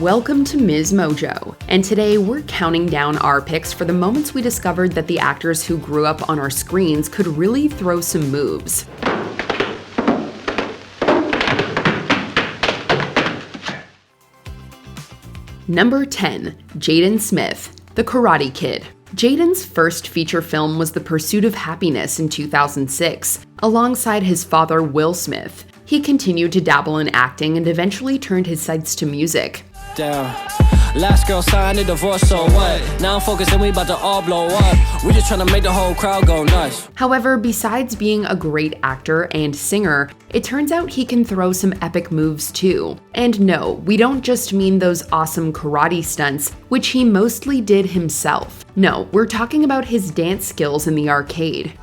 Welcome to MsMojo, and today we're counting down our picks for the moments we discovered that the actors who grew up on our screens could really throw some moves. Number 10. Jaden Smith, The Karate Kid. Jaden's first feature film was The Pursuit of Happiness in 2006, alongside his father Will Smith. He continued to dabble in acting and eventually turned his sights to music. Damn. Last girl signed a divorce, so what? Now I'm focused and we about to all blow up. We just trying to make the whole crowd go nuts. However, besides being a great actor and singer, it turns out he can throw some epic moves too. And no, we don't just mean those awesome karate stunts, which he mostly did himself. No, we're talking about his dance skills in the arcade.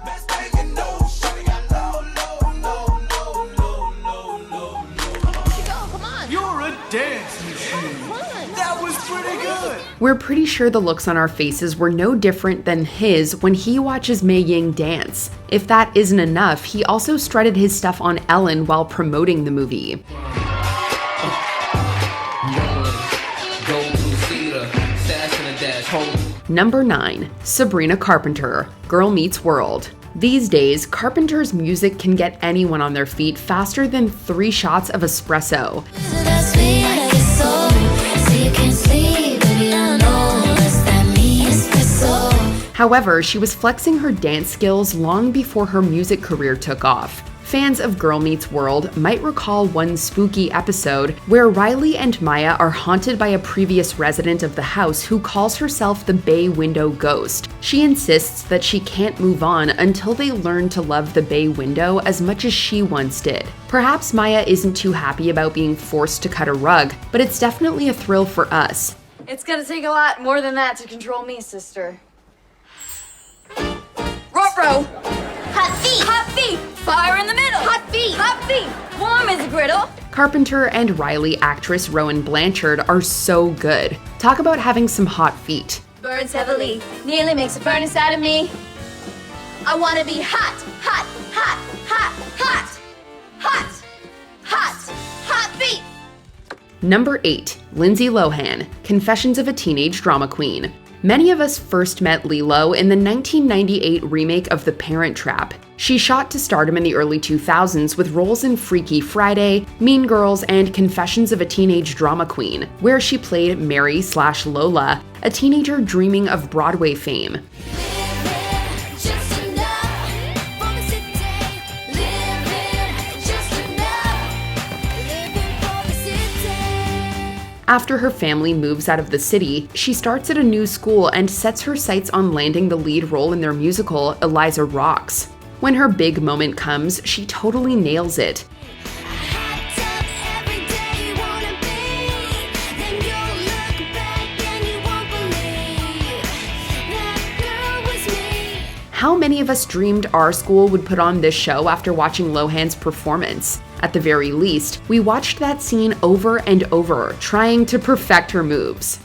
We're pretty sure the looks on our faces were no different than his when he watches Mei Ying dance. If that isn't enough, he also strutted his stuff on Ellen while promoting the movie. Number 9. Sabrina Carpenter, Girl Meets World. These days, Carpenter's music can get anyone on their feet faster than 3 shots of espresso. However, she was flexing her dance skills long before her music career took off. Fans of Girl Meets World might recall one spooky episode where Riley and Maya are haunted by a previous resident of the house who calls herself the bay window ghost. She insists that she can't move on until they learn to love the bay window as much as she once did. Perhaps Maya isn't too happy about being forced to cut a rug, but it's definitely a thrill for us. It's gonna take a lot more than that to control me, sister. Ruh-roh! Hot feet! Hot feet! Fire in the middle! Hot feet! Hot feet! Warm as a griddle! Carpenter and Riley actress Rowan Blanchard are so good. Talk about having some hot feet. Burns heavily, nearly makes a burn inside of me. I wanna be hot, hot, hot, hot, hot, hot, hot, hot feet! Number 8. Lindsay Lohan, Confessions of a Teenage Drama Queen. Many of us first met Lilo in the 1998 remake of The Parent Trap. She shot to stardom in the early 2000s with roles in Freaky Friday, Mean Girls, and Confessions of a Teenage Drama Queen, where she played Mary/Lola, a teenager dreaming of Broadway fame. After her family moves out of the city, she starts at a new school and sets her sights on landing the lead role in their musical, Eliza Rocks. When her big moment comes, she totally nails it. How many of us dreamed our school would put on this show after watching Lohan's performance? At the very least, we watched that scene over and over, trying to perfect her moves.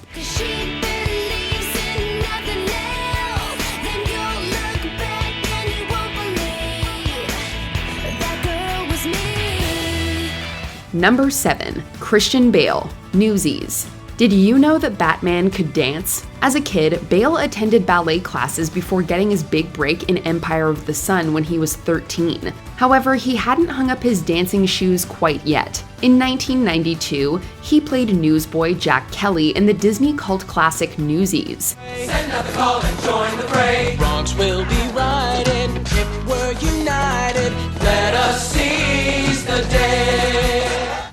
Number 7. Christian Bale, Newsies. Did you know that Batman could dance? As a kid, Bale attended ballet classes before getting his big break in Empire of the Sun when he was 13. However, he hadn't hung up his dancing shoes quite yet. In 1992, he played newsboy Jack Kelly in the Disney cult classic Newsies. Send out the call and join the fray. Bronx will be riding if we're united. Let us seize the day.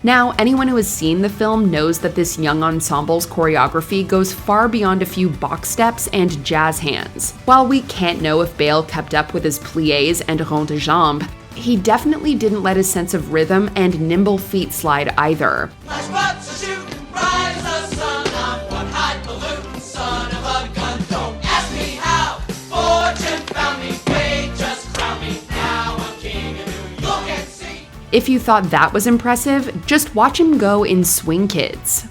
Now, anyone who has seen the film knows that this young ensemble's choreography goes far beyond a few box steps and jazz hands. While we can't know if Bale kept up with his pliés and rond de jambe, he definitely didn't let his sense of rhythm and nimble feet slide either. If you thought that was impressive, just watch him go in Swing Kids.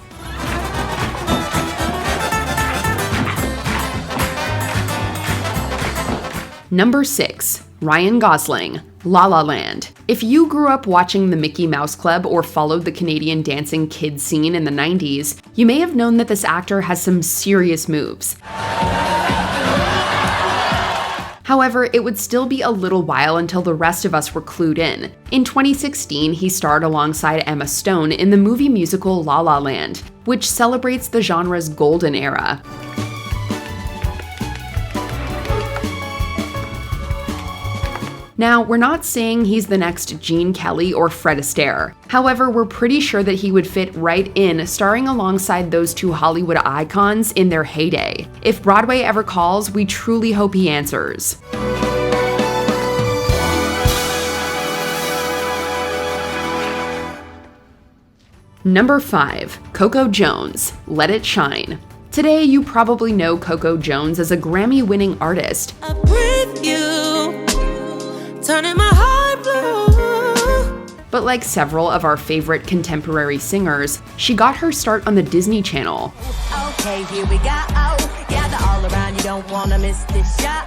Number 6. Ryan Gosling, La La Land. If you grew up watching the Mickey Mouse Club or followed the Canadian dancing kids scene in the 90s, you may have known that this actor has some serious moves. However, it would still be a little while until the rest of us were clued in. In 2016, he starred alongside Emma Stone in the movie musical La La Land, which celebrates the genre's golden era. Now, we're not saying he's the next Gene Kelly or Fred Astaire. However, we're pretty sure that he would fit right in starring alongside those two Hollywood icons in their heyday. If Broadway ever calls, we truly hope he answers. Number 5. Coco Jones, Let It Shine. Today, you probably know Coco Jones as a Grammy-winning artist. Turning my heart blue. But like several of our favorite contemporary singers, she got her start on the Disney Channel. Okay, here we go. Gather all around, you don't wanna miss this show.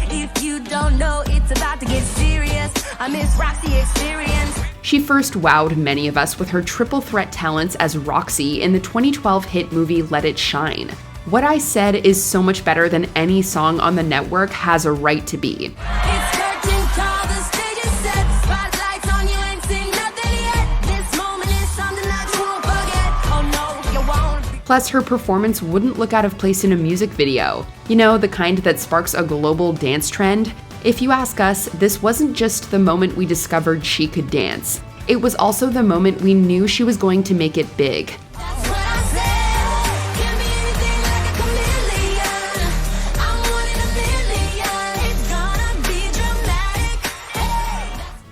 If you don't know, it's about to get serious. I miss Roxy Experience. She first wowed many of us with her triple threat talents as Roxy in the 2012 hit movie Let It Shine. What I Said is so much better than any song on the network has a right to be. Plus, her performance wouldn't look out of place in a music video. You know, the kind that sparks a global dance trend? If you ask us, this wasn't just the moment we discovered she could dance. It was also the moment we knew she was going to make it big.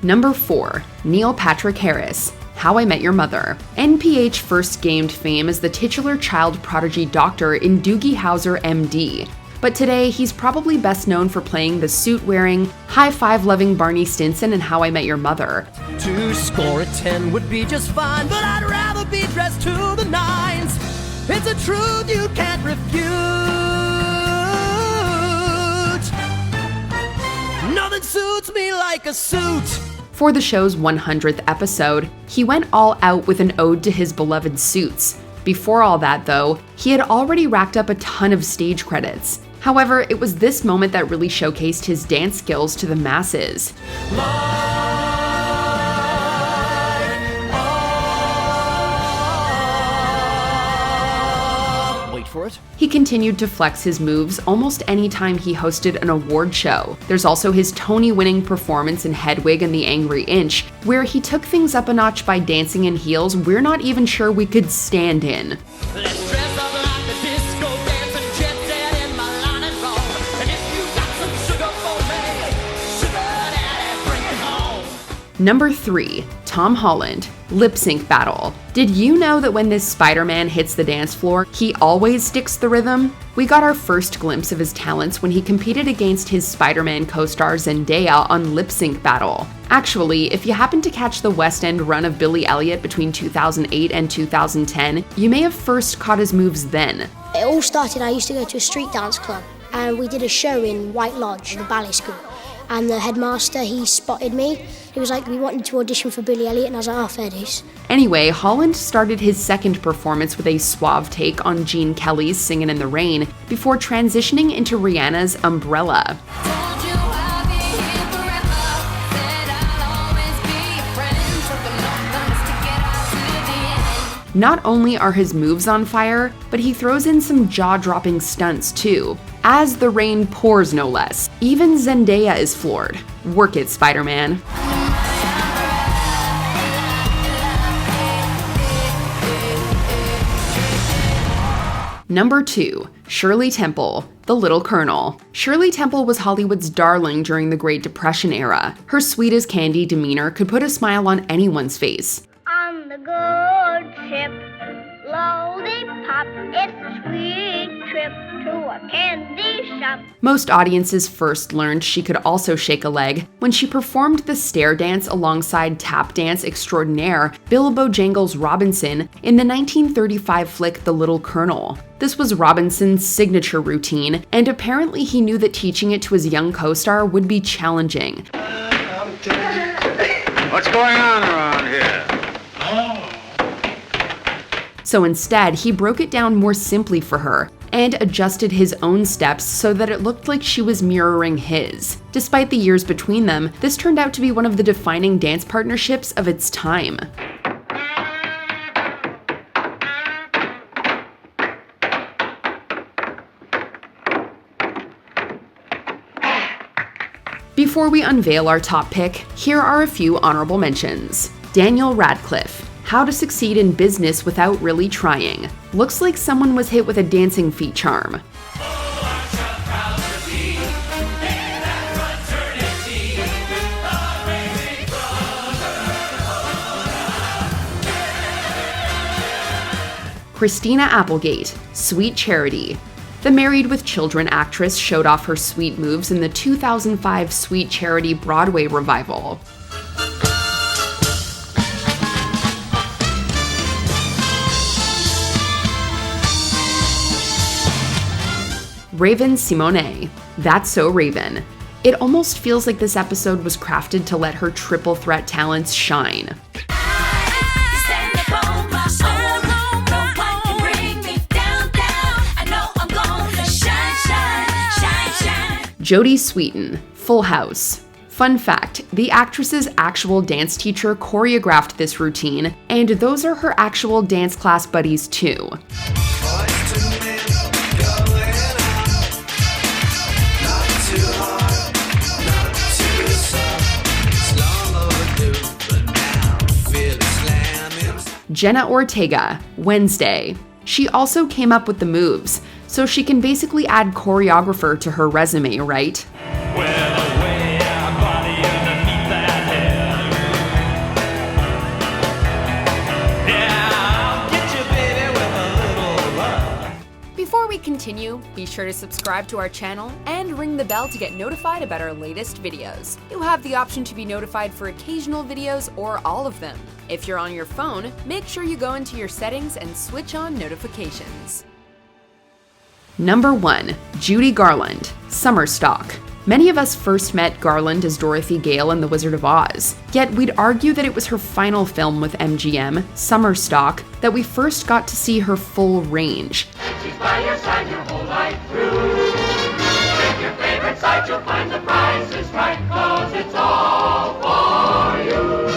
Number 4. Neil Patrick Harris, How I Met Your Mother. NPH first gained fame as the titular child prodigy doctor in Doogie Howser, MD. But today, he's probably best known for playing the suit-wearing, high-five-loving Barney Stinson in How I Met Your Mother. To score a 10 would be just fine, but I'd rather be dressed to the nines. It's a truth you can't refute. Nothing suits me like a suit. For the show's 100th episode, he went all out with an ode to his beloved suits. Before all that, though, he had already racked up a ton of stage credits. However, it was this moment that really showcased his dance skills to the masses. For it. He continued to flex his moves almost any time he hosted an award show. There's also his Tony-winning performance in Hedwig and the Angry Inch, where he took things up a notch by dancing in heels we're not even sure we could stand in. Let's dress up like the disco dancing jet set in my line and roll. And if you got some sugar for me, sugar daddy, bring it home. Number 3. Tom Holland, Lip Sync Battle. Did you know that when this Spider-Man hits the dance floor, he always sticks the rhythm? We got our first glimpse of his talents when he competed against his Spider-Man co-star Zendaya on Lip Sync Battle. Actually, if you happen to catch the West End run of Billy Elliot between 2008 and 2010, you may have first caught his moves then. It all started, I used to go to a street dance club, and we did a show in White Lodge, the ballet school. And the headmaster, he spotted me. He was like, we wanted to audition for Billy Elliot, and I was like, oh, fair dues. Anyway, Holland started his second performance with a suave take on Gene Kelly's Singin' in the Rain before transitioning into Rihanna's Umbrella. Not only are his moves on fire, but he throws in some jaw-dropping stunts too. As the rain pours, no less. Even Zendaya is floored. Work it, Spider-Man. Number 2. Shirley Temple, The Little Colonel. Shirley Temple was Hollywood's darling during the Great Depression era. Her sweet-as-candy demeanor could put a smile on anyone's face. On the good ship, Lollipop, it's a sweet trip to a candy shop. Most audiences first learned she could also shake a leg when she performed the stair dance alongside tap dance extraordinaire Bill Bojangles Robinson in the 1935 flick The Little Colonel. This was Robinson's signature routine, and apparently he knew that teaching it to his young co-star would be challenging. What's going on around here? So instead, he broke it down more simply for her and adjusted his own steps so that it looked like she was mirroring his. Despite the years between them, this turned out to be one of the defining dance partnerships of its time. Before we unveil our top pick, here are a few honorable mentions. Daniel Radcliffe. How to Succeed in Business Without Really Trying. Looks like someone was hit with a dancing feet charm. Christina Applegate, Sweet Charity. The Married with Children actress showed off her sweet moves in the 2005 Sweet Charity Broadway revival. Raven Simone, That's So Raven. It almost feels like this episode was crafted to let her triple threat talents shine. Jodie Sweetin, Full House. Fun fact, the actress's actual dance teacher choreographed this routine, and those are her actual dance class buddies too. Jenna Ortega, Wednesday. She also came up with the moves, so she can basically add choreographer to her resume, right? Before we continue, be sure to subscribe to our channel and ring the bell to get notified about our latest videos. You have the option to be notified for occasional videos or all of them. If you're on your phone, make sure you go into your settings and switch on notifications. Number 1. Judy Garland, Summer Stock. Many of us first met Garland as Dorothy Gale in The Wizard of Oz, yet we'd argue that it was her final film with MGM, Summer Stock, that we first got to see her full range. She's by your side your whole life through. Pick your favorite side, you'll find the price is right, 'cause it's all for you.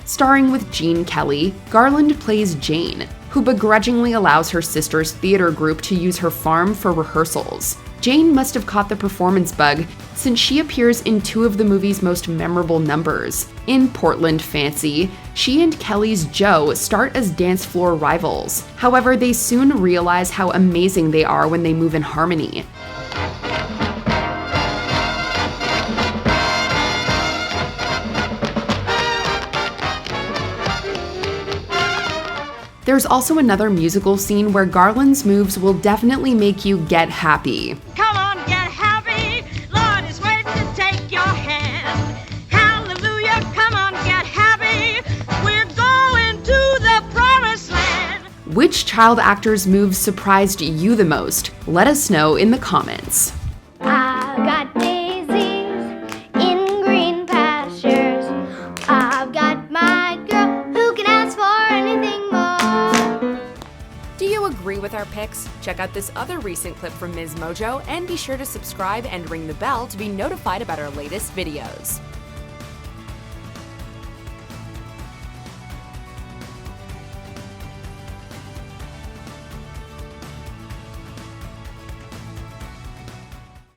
Starring with Gene Kelly, Garland plays Jane, who begrudgingly allows her sister's theater group to use her farm for rehearsals. Jane must have caught the performance bug, since she appears in 2 of the movie's most memorable numbers. In Portland Fancy, she and Kelly's Joe start as dance floor rivals. However, they soon realize how amazing they are when they move in harmony. There's also another musical scene where Garland's moves will definitely make you get happy. Come on, get happy. Lord is waiting to take your hand. Hallelujah, come on, get happy. We're going to the promised land. Which child actor's moves surprised you the most? Let us know in the comments. I've got daisies in green pastures. I've got my girl who can ask for anything more. Do you agree with our picks? Check out this other recent clip from MsMojo and be sure to subscribe and ring the bell to be notified about our latest videos.